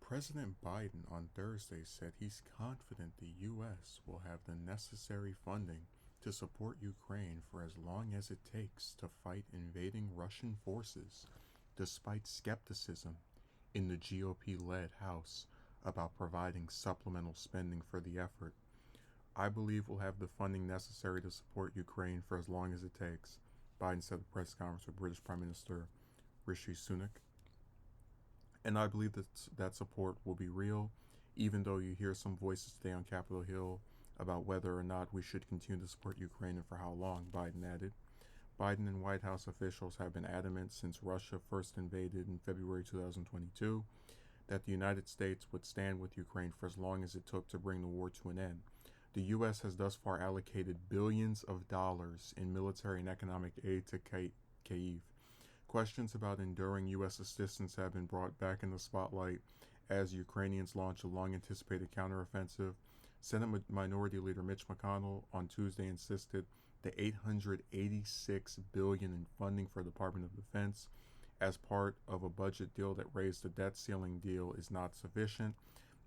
President Biden on Thursday said he's confident the U.S. will have the necessary funding to support Ukraine for as long as it takes to fight invading Russian forces, despite skepticism in the GOP led House about providing supplemental spending for the effort. I believe we'll have the funding necessary to support Ukraine for as long as it takes, Biden said at the press conference with British Prime Minister Rishi Sunak. And I believe that support will be real, even though you hear some voices today on Capitol Hill about whether or not we should continue to support Ukraine and for how long, Biden added. Biden and White House officials have been adamant since Russia first invaded in February 2022 that the United States would stand with Ukraine for as long as it took to bring the war to an end. The U.S. has thus far allocated billions of dollars in military and economic aid to Kyiv. Questions about enduring U.S. assistance have been brought back in the spotlight as Ukrainians launch a long-anticipated counteroffensive. Senate Minority Leader Mitch McConnell on Tuesday insisted the $886 billion in funding for the Department of Defense as part of a budget deal that raised the debt ceiling deal is not sufficient.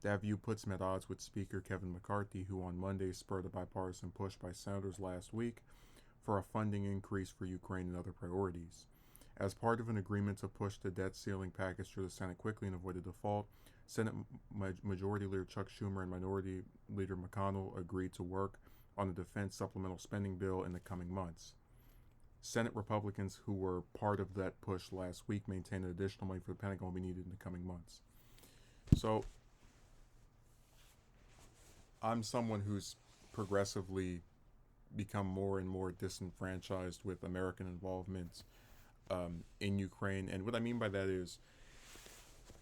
That view puts him at odds with Speaker Kevin McCarthy, who on Monday spurred a bipartisan push by senators last week for a funding increase for Ukraine and other priorities. As part of an agreement to push the debt ceiling package through the Senate quickly and avoid a default, Senate Majority Leader Chuck Schumer and Minority Leader McConnell agreed to work on the defense supplemental spending bill in the coming months. Senate Republicans who were part of that push last week maintained that additional money for the Pentagon will be needed in the coming months. So, I'm someone who's progressively become more and more disenfranchised with American involvement in Ukraine. And what I mean by that is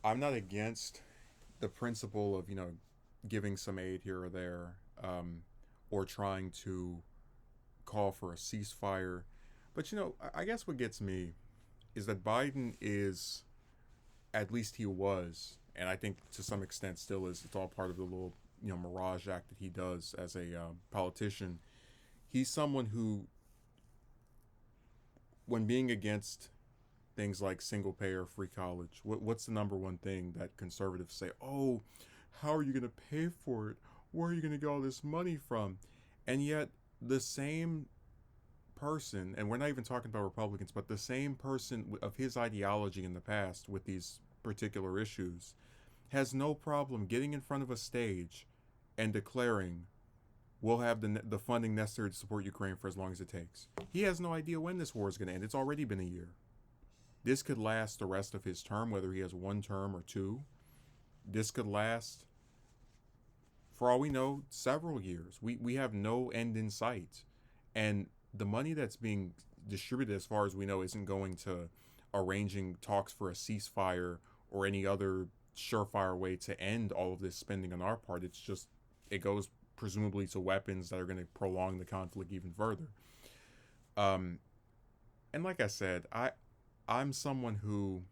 I'm not against the principle of, giving some aid here or there, or trying to call for a ceasefire. But, I guess what gets me is that Biden is, at least he was, and I think to some extent still is, it's all part of the little, mirage act that he does as a politician. He's someone who, when being against things like single payer free college, what's the number one thing that conservatives say? Oh, how are you going to pay for it? Where are you going to get all this money from? And yet the same person, and we're not even talking about Republicans, but the same person of his ideology in the past with these particular issues has no problem getting in front of a stage and declaring we'll have the funding necessary to support Ukraine for as long as it takes. He has no idea when this war is going to end. It's already been a year. This could last the rest of his term, whether he has one term or two. This could last, for all we know, several years. We have no end in sight. And the money that's being distributed, as far as we know, isn't going to arranging talks for a ceasefire or any other surefire way to end all of this spending on our part. It's just, it goes presumably to weapons that are going to prolong the conflict even further. And like I said, I'm someone who,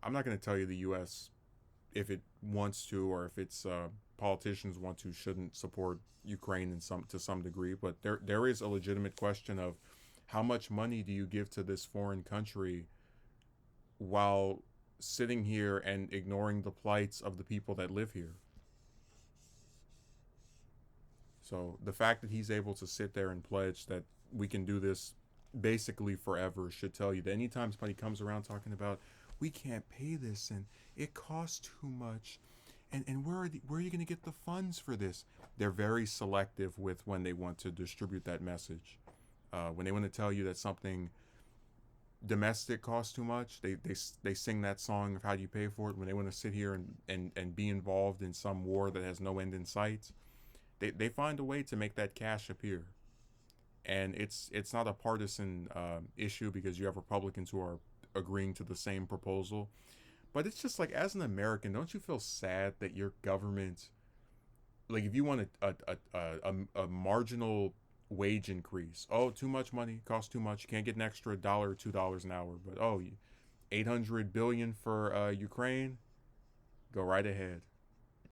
I'm not going to tell you the U.S., if it wants to or if its politicians want to, shouldn't support Ukraine to some degree, but there is a legitimate question of how much money do you give to this foreign country while sitting here and ignoring the plights of the people that live here. So the fact that he's able to sit there and pledge that we can do this basically forever should tell you that anytime somebody comes around talking about we can't pay this and it costs too much and where are you going to get the funds for this, they're very selective with when they want to distribute that message. When they want to tell you that something domestic costs too much, they sing that song of how do you pay for it. When they want to sit here and be involved in some war that has no end in sight, they find a way to make that cash appear. And it's not a partisan issue because you have Republicans who are agreeing to the same proposal. But it's just like, as an American, don't you feel sad that your government, like if you want a marginal wage increase, oh, too much money, costs too much, you can't get an extra $1 or $2 an hour, but $800 billion for Ukraine, go right ahead.